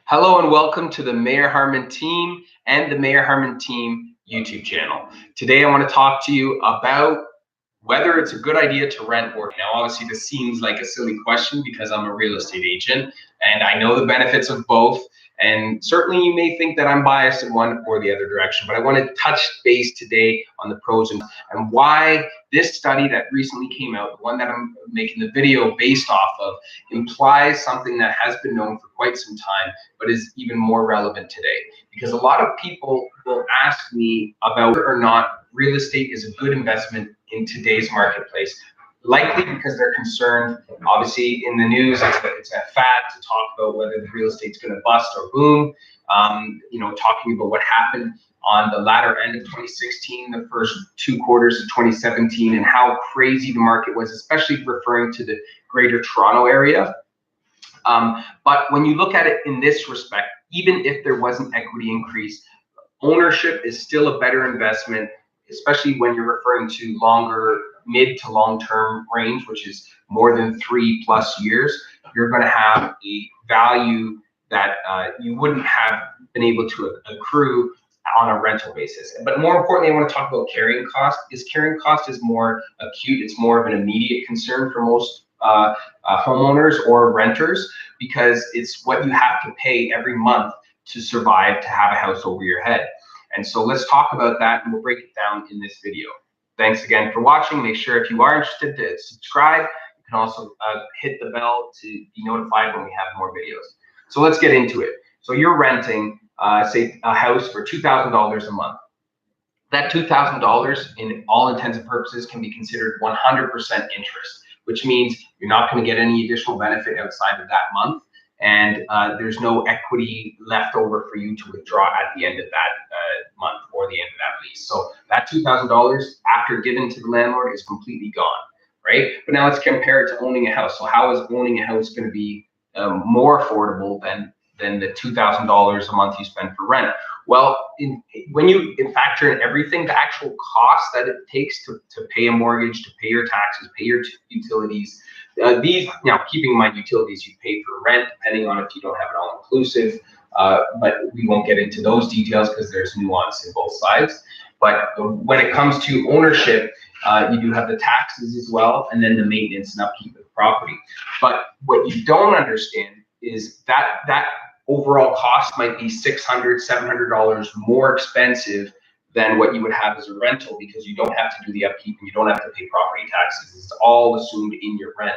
Hello and welcome to the Mayer-Harman team and the Mayer-Harman team YouTube channel. Today I want to talk to you about whether it's a good idea to rent or now. Obviously, this seems like a silly question because I'm a real estate agent and I know the benefits of both. And certainly you may think that I'm biased in one or the other direction, but I want to touch base today on the pros and why this study that recently came out, the one that I'm making the video based off of, implies something that has been known for quite some time, but is even more relevant today. Because a lot of people will ask me about whether or not real estate is a good investment in today's marketplace. Likely because they're concerned. Obviously, in the news, it's a fad to talk about whether the real estate's going to bust or boom. Talking about what happened on the latter end of 2016, the first 2 quarters of 2017, and how crazy the market was, especially referring to the Greater Toronto area. But when you look at it in this respect, even if there was an equity increase, ownership is still a better investment, especially when you're referring to longer, mid to long-term range, which is more than 3+ years. You're going to have a value that you wouldn't have been able to accrue on a rental basis. But more importantly, I want to talk about carrying cost. Carrying cost is more acute. It's more of an immediate concern for most homeowners or renters, because it's what you have to pay every month to survive, to have a house over your head. And so let's talk about that, and we'll break it down in this video. Thanks again for watching. Make sure if you are interested to subscribe. You can also hit the bell to be notified when we have more videos. So let's get into it. So you're renting, say, a house for $2,000 a month. That $2,000, in all intents and purposes, can be considered 100% interest, which means you're not going to get any additional benefit outside of that month. And there's no equity left over for you to withdraw at the end of that month or the end of that lease. So that $2,000 after given to the landlord is completely gone, right? But now let's compare it to owning a house. So how is owning a house going to be more affordable than the $2,000 a month you spend for rent? Well, when you factor in everything, the actual cost that it takes to pay a mortgage, to pay your taxes, pay your utilities, these, now keeping in mind utilities you pay for rent, depending on if you don't have it all inclusive, but we won't get into those details because there's nuance in both sides. But when it comes to ownership, you do have the taxes as well, and then the maintenance and upkeep of the property. But what you don't understand is that overall cost might be $600, $700 more expensive than what you would have as a rental, because you don't have to do the upkeep and you don't have to pay property taxes. It's all assumed in your rent.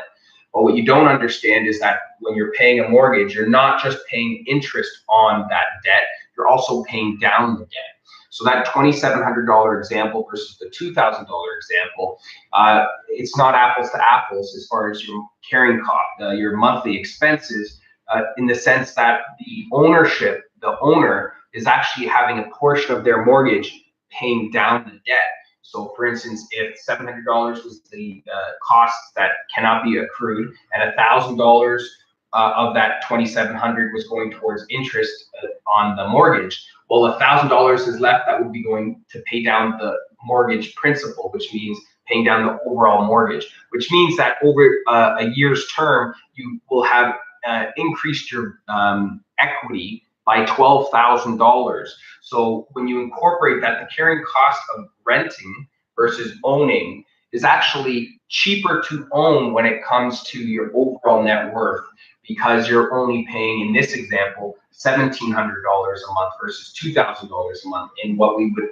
But what you don't understand is that when you're paying a mortgage, you're not just paying interest on that debt, you're also paying down the debt. So that $2,700 example versus the $2,000 example, it's not apples to apples as far as your carrying cost, your monthly expenses, in the sense that the owner is actually having a portion of their mortgage paying down the debt. So for instance, if $700 was the costs that cannot be accrued, and $1,000 of that $2,700 was going towards interest on the mortgage, well, $1,000 is left that would be going to pay down the mortgage principal, which means paying down the overall mortgage, which means that over a year's term, you will have increased your equity by $12,000. So when you incorporate that, the carrying cost of renting versus owning is actually cheaper to own when it comes to your overall net worth, because you're only paying, in this example, $1,700 a month versus $2,000 a month in what we would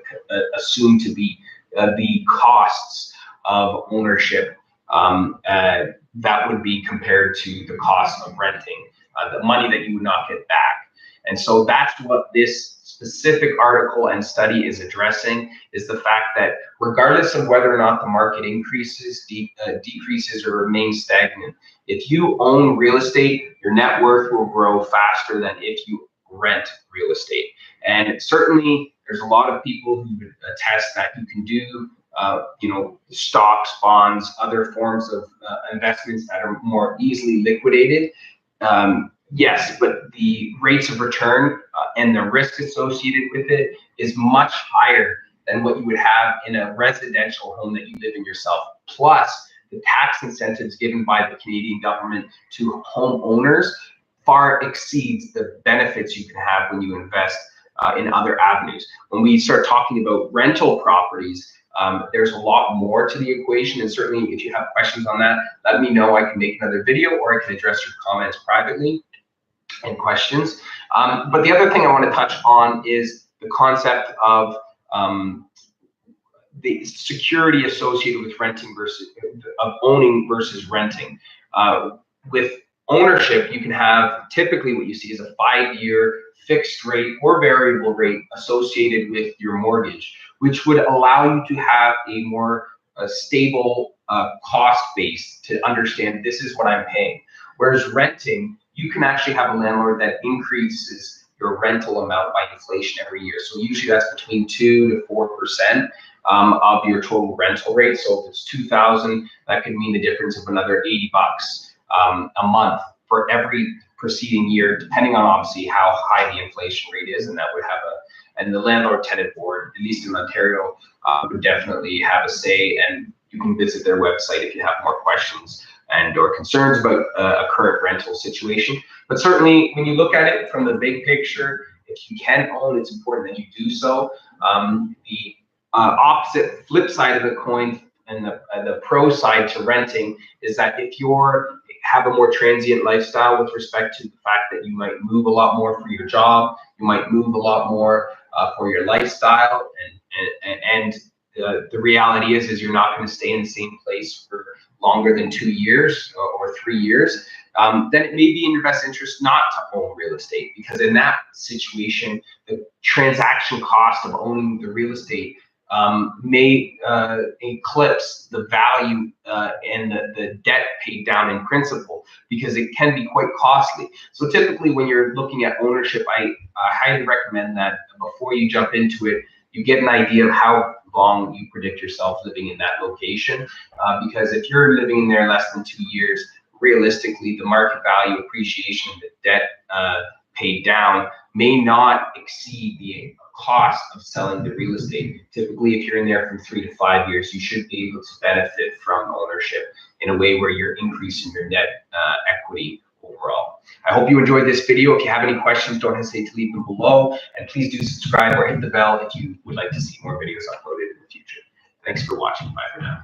assume to be the costs of ownership. That would be compared to the cost of renting, the money that you would not get back. And so that's what this specific article and study is addressing, is the fact that regardless of whether or not the market increases, decreases, or remains stagnant, if you own real estate, your net worth will grow faster than if you rent real estate. And certainly there's a lot of people who would attest that you can do stocks, bonds, other forms of investments that are more easily liquidated. Yes, but the rates of return and the risk associated with it is much higher than what you would have in a residential home that you live in yourself. Plus, the tax incentives given by the Canadian government to homeowners far exceeds the benefits you can have when you invest in other avenues. When we start talking about rental properties, there's a lot more to the equation, and certainly if you have questions on that, let me know. I can make another video, or I can address your comments privately and questions. But the other thing I want to touch on is the concept of the security associated with renting versus owning versus renting. With ownership, you can have typically what you see is a 5-year fixed rate or variable rate associated with your mortgage, which would allow you to have a more stable cost base to understand this is what I'm paying. Whereas renting, you can actually have a landlord that increases your rental amount by inflation every year. So usually that's between 2 to 4% of your total rental rate. So if it's 2,000, that could mean the difference of another $80 a month for every preceding year, depending on obviously how high the inflation rate is, and that would have and the landlord tenant board, at least in Ontario, would definitely have a say, and you can visit their website if you have more questions and or concerns about a current rental situation. But certainly when you look at it from the big picture, if you can own, it's important that you do so. The opposite flip side of the coin and the pro side to renting is that if you're have a more transient lifestyle with respect to the fact that you might move a lot more for your job, you might move a lot more for your lifestyle, and the reality is you're not going to stay in the same place for longer than 2 years or 3 years, then it may be in your best interest not to own real estate, because in that situation, the transaction cost of owning the real estate may eclipse the value and the debt paid down in principal, because it can be quite costly. So typically when you're looking at ownership, I highly recommend that before you jump into it, you get an idea of how long you predict yourself living in that location, because if you're living there less than 2 years, realistically the market value appreciation, the debt paid down may not exceed the cost of selling the real estate. Typically, if you're in there from 3 to 5 years, you should be able to benefit from ownership in a way where you're increasing your net equity overall. I hope you enjoyed this video. If you have any questions, don't hesitate to leave them below, and please do subscribe or hit the bell if you would like to see more videos uploaded in the future. Thanks for watching. Bye for now.